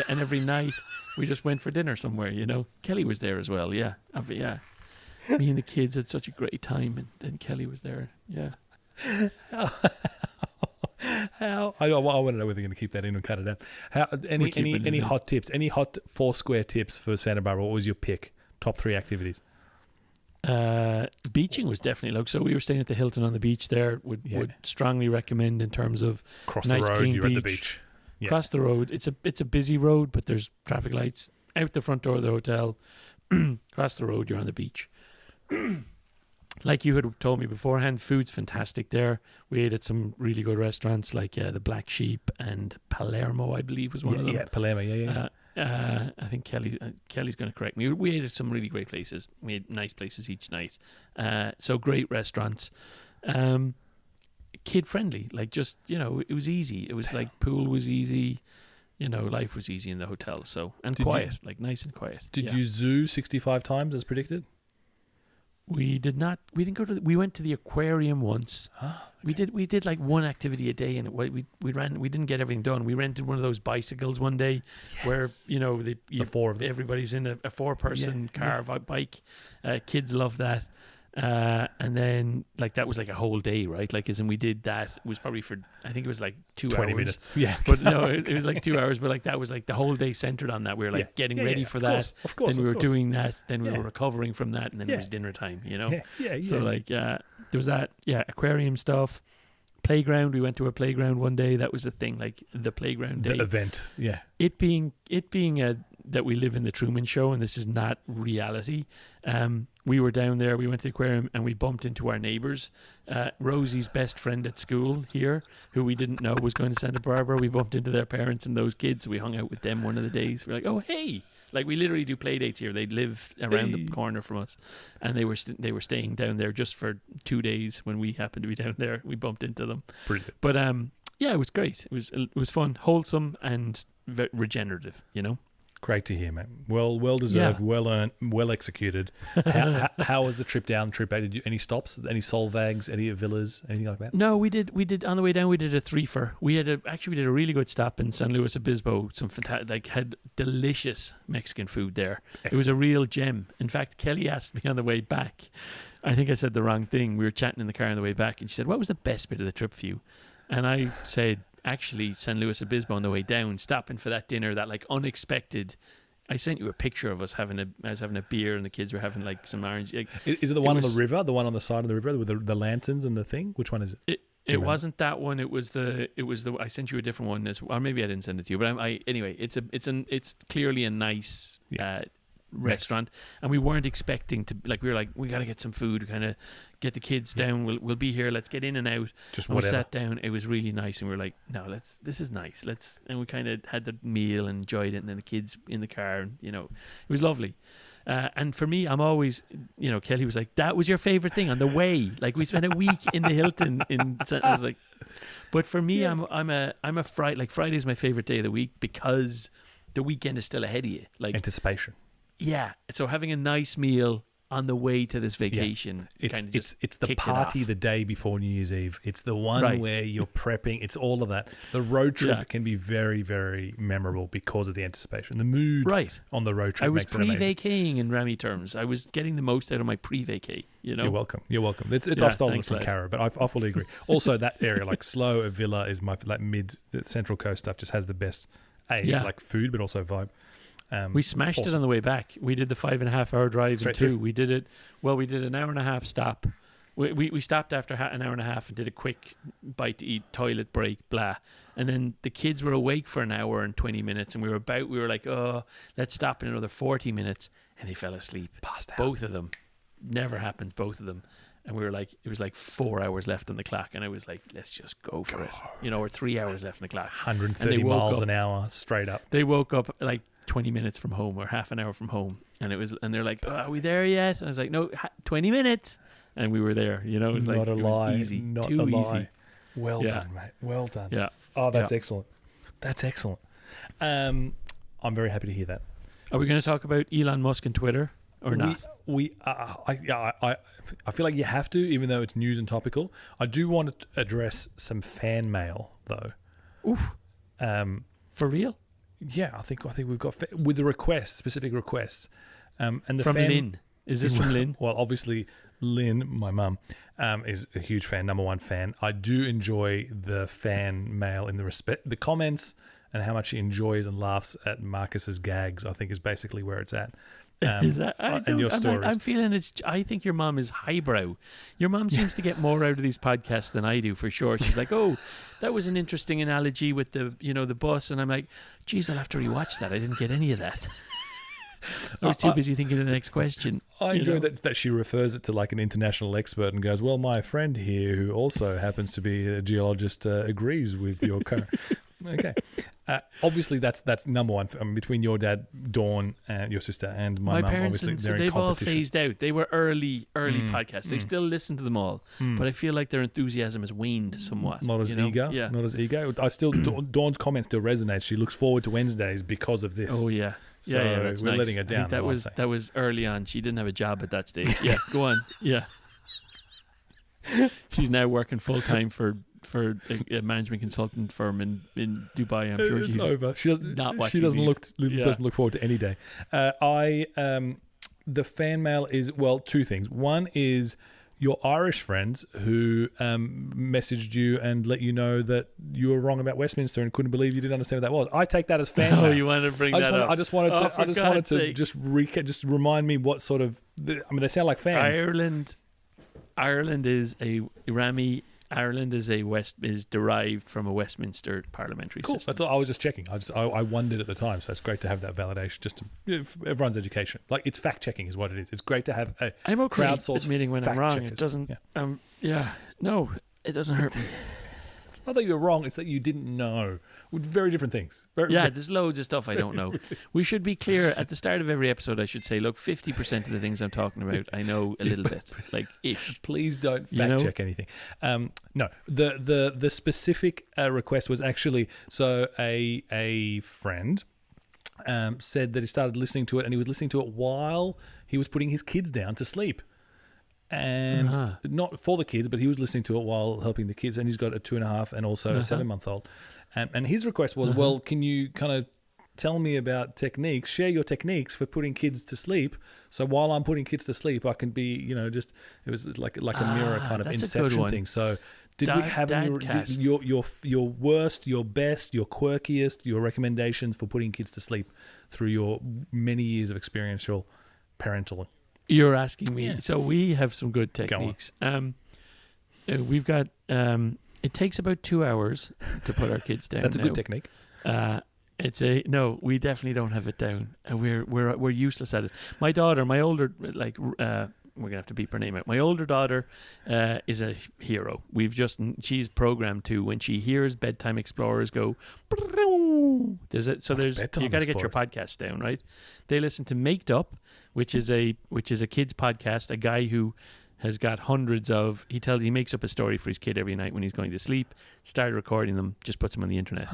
every night we just went for dinner somewhere. Kelly was there as well. Yeah, me and the kids had such a great time, and Kelly was there. Yeah. How I want to know whether they're going to keep that in or cut it out. How any hot tips? Any hot Foursquare tips for Santa Barbara? What was your pick? Top 3 activities. Beaching was definitely so we were staying at the Hilton on the beach there. Would strongly recommend in terms of cross nice, the road. clean You're beach. at the beach. Yeah. Cross the road. It's a busy road, but there's traffic lights out the front door of the hotel. Cross the road, you're on the beach. Like you had told me beforehand, food's fantastic there. We ate at some really good restaurants like the Black Sheep and Palermo, I believe, was one of them. Yeah, Palermo. Yeah. I think Kelly's going to correct me. We ate at some really great places. We had nice places each night. So great restaurants. Kid friendly, like just it was easy. It was like pool was easy. Life was easy in the hotel. So quiet, like nice and quiet. Did you zoo 65 times as predicted? We did not. We didn't go to. We went to the aquarium once. Okay. We did like one activity a day, and we ran. We didn't get everything done. We rented one of those bicycles one day, where the four of them. everybody's in a 4-person car bike. Kids love that. And then like that was like a whole day, right? Like as in we did that. It was probably for I think it was like 2 20 hours. minutes. Yeah. But no, it was like 2 hours. But like that was like the whole day centered on that. We were like getting ready for that. Of course. Then we were doing that. Then we were recovering from that. And then it was dinner time. Yeah. So like there was that. Yeah, aquarium stuff. Playground. We went to a playground one day. That was the thing. Like the playground day. The event. Yeah. It being that we live in the Truman Show and this is not reality. We were down there, we went to the aquarium and we bumped into our neighbours. Rosie's best friend at school here, who we didn't know was going to Santa Barbara. We bumped into their parents and those kids. So we hung out with them one of the days. We're like, oh, hey. Like we literally do play dates here. They'd live around the corner from us. And they were staying down there just for 2 days when we happened to be down there. We bumped into them. Brilliant. But it was great. It was fun, wholesome and regenerative, Great to hear, mate. Well deserved, well earned, well executed. How was the trip down, trip back? Did you any stops, any Solvags, any villas, anything like that? No, we did on the way down. We did a 3-fer. We did a really good stop in San Luis Obispo. Some fantastic, had delicious Mexican food there. Excellent. It was a real gem. In fact, Kelly asked me on the way back. I think I said the wrong thing. We were chatting in the car on the way back, and she said, "What was the best bit of the trip for you?" And I said, actually San Luis Obispo on the way down, stopping for that dinner, that like unexpected. I sent you a picture of I was having a beer and the kids were having like some orange. Like, is it the one on the river? The one on the side of the river with the lanterns and the thing? Which one is it? It wasn't that one. It was the. I sent you a different one, or maybe I didn't send it to you. But anyway, it's clearly a nice restaurant, and we weren't expecting to. Like we were like, we got to get some food, kind of get the kids down. We'll be here. Let's get in and out. Just and whatever. We sat down. It was really nice, and we were like, no, this is nice. And we kind of had the meal and enjoyed it, and then the kids in the car, and it was lovely. And for me, I'm always, Kelly was like, that was your favorite thing on the way. Like we spent a week in the Hilton I was like, but for me, I'm a Friday. Like Friday's my favorite day of the week because the weekend is still ahead of you. Like anticipation. Yeah. So having a nice meal on the way to this vacation, it's the party the day before New Year's Eve. It's the one where you're prepping. It's all of that. The road trip can be very, very memorable because of the anticipation. The mood on the road trip. I was makes it amazing. pre-vacaying in Rami terms. I was getting the most out of my pre-vacay. You're welcome. It's I've stolen it from Cara, but I fully agree. Also, that area like Slough, Villa is my like the Central Coast stuff just has the best like food, but also vibe. We smashed it on the way back. We did the 5.5 hour drive in 2. We did it. Well, we did an hour and a half stop. We stopped after an hour and a half and did a quick bite to eat, toilet break, blah. And then the kids were awake for an hour and 20 minutes, and we were like, oh, let's stop in another 40 minutes, and they fell asleep. Passed out. Both of them. Never happened. Both of them. And we were like, it was like 4 hours left on the clock, and I was like, let's just go for it. Or 3 hours left on the clock. 130 miles an hour straight up. They woke up like 20 minutes from home or half an hour from home, and they're like, are we there yet? And I was like, no, 20 minutes, and we were there. It was not like a lie. It was easy, not too a lie. easy. Well done, mate. Well done. Yeah. Oh, that's excellent. That's excellent. I'm very happy to hear that. Are we going to talk about Elon Musk and Twitter or not? I feel like you have to, even though it's news and topical. I do want to address some fan mail though. Oof. For real? Yeah, I think we've got with the specific requests, and the from Lynn. Is this from Lynn? Well, obviously, Lynn, my mum, is a huge fan, number one fan. I do enjoy the fan mail in the comments and how much she enjoys and laughs at Marcus's gags, I think is basically where it's at. Is that, And your stories. I'm feeling I think your mom is highbrow. Your mom seems to get more out of these podcasts than I do, for sure. She's like, oh, that was an interesting analogy with the bus. And I'm like, geez, I'll have to rewatch that. I didn't get any of that. I was too busy thinking of the next question. I enjoy that she refers it to like an international expert and goes, well, my friend here, who also happens to be a geologist, agrees with your current. Okay. Obviously, that's number one. Between your dad, Dawn, and your sister, and my mum, parents, obviously, they're in they've competition. all phased out. They were early podcasts. They still listen to them all, but I feel like their enthusiasm has waned somewhat. Not as eager. Yeah. Not as eager. Dawn's comment still resonates. She looks forward to Wednesdays because of this. Oh yeah. So that's we're nice. letting her down. I think that was early on. She didn't have a job at that stage. Yeah, go on. Yeah. She's now working full time for a management consultant firm in Dubai. I'm sure she's over. She doesn't look forward to any day. The fan mail is, well, two things. One is your Irish friends who messaged you and let you know that you were wrong about Westminster and couldn't believe you didn't understand what that was. I take that as fan mail. Oh, you wanted to bring that up? I just wanted to just remind me what sort of. They sound like fans. Ireland is a Rami. Ireland is derived from a Westminster parliamentary system. That's all. I was just checking. I wondered at the time, so it's great to have that validation. Just for everyone's education, like it's fact checking is what it is. It's great to have a I'm okay crowdsourced admitting when I'm wrong. checkers. It doesn't. No, it doesn't hurt me. It's not that you're wrong; it's that you didn't know. Very different things. There's loads of stuff I don't know. We should be clear at the start of every episode. I should say, look, 50% of the things I'm talking about, I know a little bit, like ish. Please don't fact check anything. No, the specific request was actually a friend said that he started listening to it, and he was listening to it while he was putting his kids down to sleep. And not for the kids, but he was listening to it while helping the kids. And he's got a 2.5 and also a 7-month-old. And his request was, well, can you kind of tell me about techniques, share your techniques for putting kids to sleep. So while I'm putting kids to sleep, I can be, it was like a mirror kind of inception thing. So did we have your worst, your best, your quirkiest, your recommendations for putting kids to sleep through your many years of experiential parental? You're asking me. Yeah. So we have some good techniques. We've got, it takes about 2 hours to put our kids down. That's a good technique. No, we definitely don't have it down. We're useless at it. My daughter, my older, we're gonna have to beep her name out. My older daughter is a hero. She's programmed to, when she hears bedtime explorers go, you got to get your podcast down, right? They listen to Maked Up, which is a kids podcast. A guy who has got hundreds of. He makes up a story for his kid every night when he's going to sleep. Started recording them, just puts them on the internet.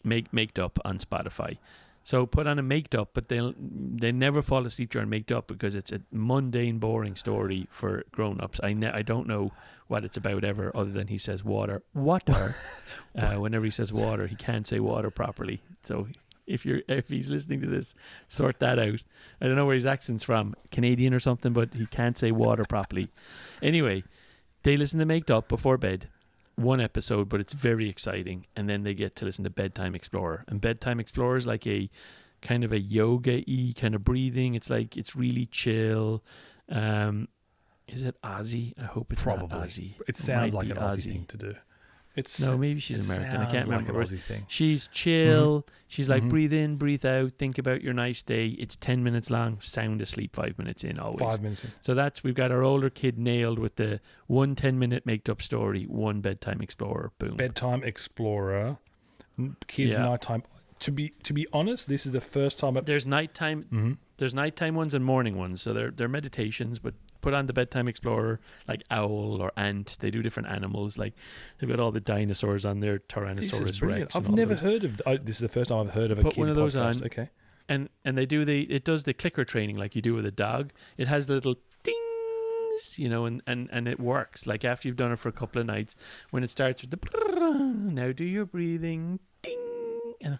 Maked Up on Spotify. So put on a Maked Up, but they never fall asleep during Maked Up because it's a mundane, boring story for grown-ups. I don't know what it's about ever, other than he says water. Whenever he says water, he can't say water properly. So if he's listening to this, sort that out. I don't know where his accent's from, Canadian or something, but he can't say water properly. Anyway, they listen to Maked Up before bed. One episode, but it's very exciting, and then they get to listen to Bedtime Explorer. And Bedtime Explorer is like a kind of a yoga-y kind of breathing. It's really chill. Is it Aussie? I hope it's probably not Aussie. It sounds like an Aussie thing to do. No, maybe she's American. I can't remember. Like an Aussie thing. She's chill. Mm-hmm. She's like, breathe in, breathe out. Think about your nice day. It's 10 minutes long. Sound asleep 5 minutes in always. 5 minutes in. So we've got our older kid nailed with the 1 10-minute Maked Up story, 1 Bedtime Explorer. Boom. Bedtime Explorer. Kids nighttime. To be honest, this is the first time. There's nighttime. Mm-hmm. There's nighttime ones and morning ones. So they're meditations, but put on the Bedtime Explorer, like owl or ant. They do different animals. Like they've got all the dinosaurs on there, Tyrannosaurus Rex. I've never heard of. This is the first time I've heard of a kid one of those podcast. On, okay, and it does the clicker training like you do with a dog. It has little dings, and it works. Like after you've done it for a couple of nights, when it starts with the now do your breathing, ding. Yeah,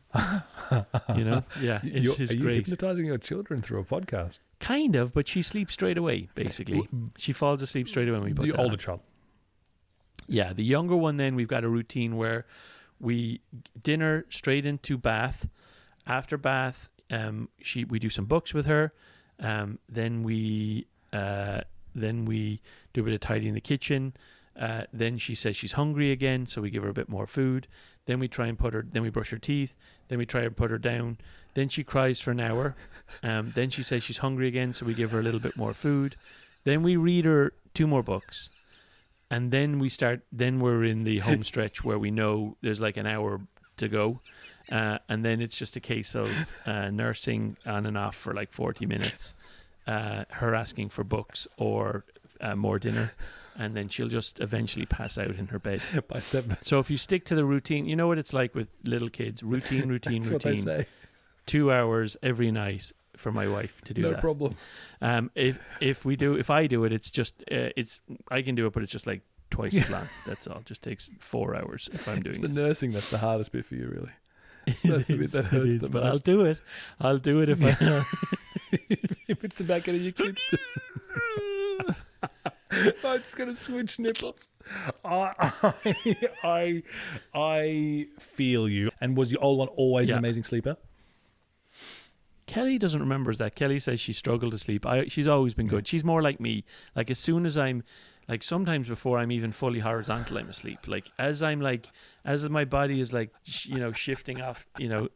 it's Are you great. hypnotizing your children through a podcast? Kind of, but she sleeps straight away. Basically, she falls asleep straight away when we put The that older on. child. Yeah, the younger one. Then we've got a routine where we dinner straight into bath. After bath, we do some books with her. Then we do a bit of tidying the kitchen. Then she says she's hungry again, so we give her a bit more food. Then we try and then we brush her teeth. Then we try and put her down. Then she cries for an hour. Then she says she's hungry again, so we give her a little bit more food. Then we read her 2 more books. And then we're in the home stretch where we know there's like an hour to go. And then it's just a case of nursing on and off for like 40 minutes, her asking for books or more dinner, and then she'll just eventually pass out in her bed. By 7. So if you stick to the routine, you know what it's like with little kids, routine. That's what they say. 2 hours every night for my wife to do that. No problem. If I do it, it's just I can do it, but it's just like twice as long. That's all. It just takes 4 hours if I'm doing It's the it. nursing that's the hardest bit for you, really. That's the bit that hurts the But most. I'll do it if I. If it's about getting your kids to I'm just going to switch nipples. I feel you. And was your old one always an amazing sleeper? Kelly doesn't remember that. Kelly says she struggled to sleep. She's always been good. She's more like me. Like as soon as I'm, like sometimes before I'm even fully horizontal, I'm asleep. Like as my body is like, shifting off,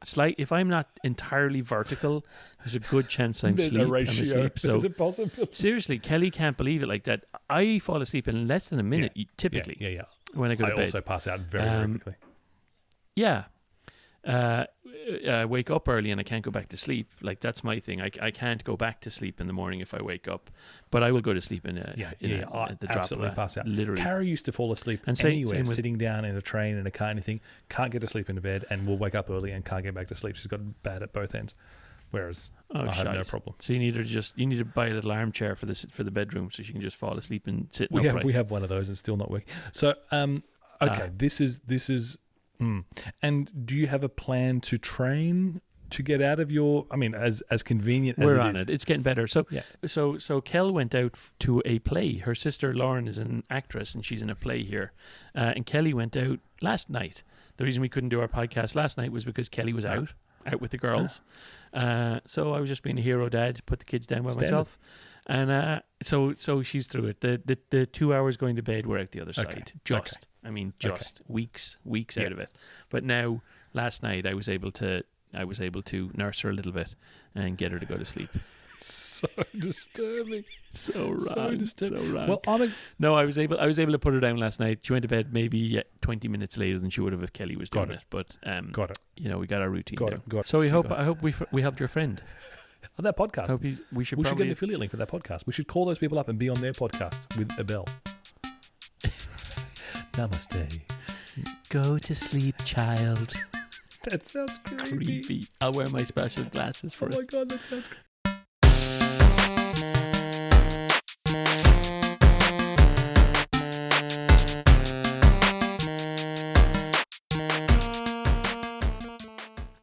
slight. If I'm not entirely vertical, there's a good chance I'm There's a ratio. I'm asleep. So is it possible? seriously, Kelly can't believe it like that. I fall asleep in less than a minute, typically. Yeah. When I go to bed. I also pass out very quickly. Yeah. I wake up early and I can't go back to sleep. Like that's my thing. I can't go back to sleep in the morning if I wake up, but I will go to sleep at the drop of a, pass out. literally. Carrie used to fall asleep And anywhere, sitting down in a train, in a car, anything. Can't get to sleep in the bed, and will wake up early and can't get back to sleep. She's got bad at both ends. Whereas I have no problem. So you need to buy a little armchair for the bedroom so she can just fall asleep and sit. We have one of those and still not working. So okay, this is. And do you have a plan to train to get out of your? I mean, as convenient as we're it on is. it. It's getting better. So so Kel went out to a play. Her sister Lauren is an actress and she's in a play here. And Kelly went out last night. The reason we couldn't do our podcast last night was because Kelly was out with the girls. So I was just being a hero dad, put the kids down by myself. And so she's through it. The 2 hours going to bed, we're out the other side. Weeks out of it. But now, last night, I was able to nurse her a little bit and get her to go to sleep. So disturbing. So wrong. So wrong. Well, I was able to put her down last night. She went to bed maybe 20 minutes later than she would have if Kelly was doing it. But got it. We got our routine down. Got it. So I hope we helped your friend. On that podcast. We should get an affiliate link for that podcast. We should call those people up and be on their podcast with a bell. Namaste. Go to sleep, child. That sounds creepy. I'll wear my special glasses for Oh my God, that sounds creepy.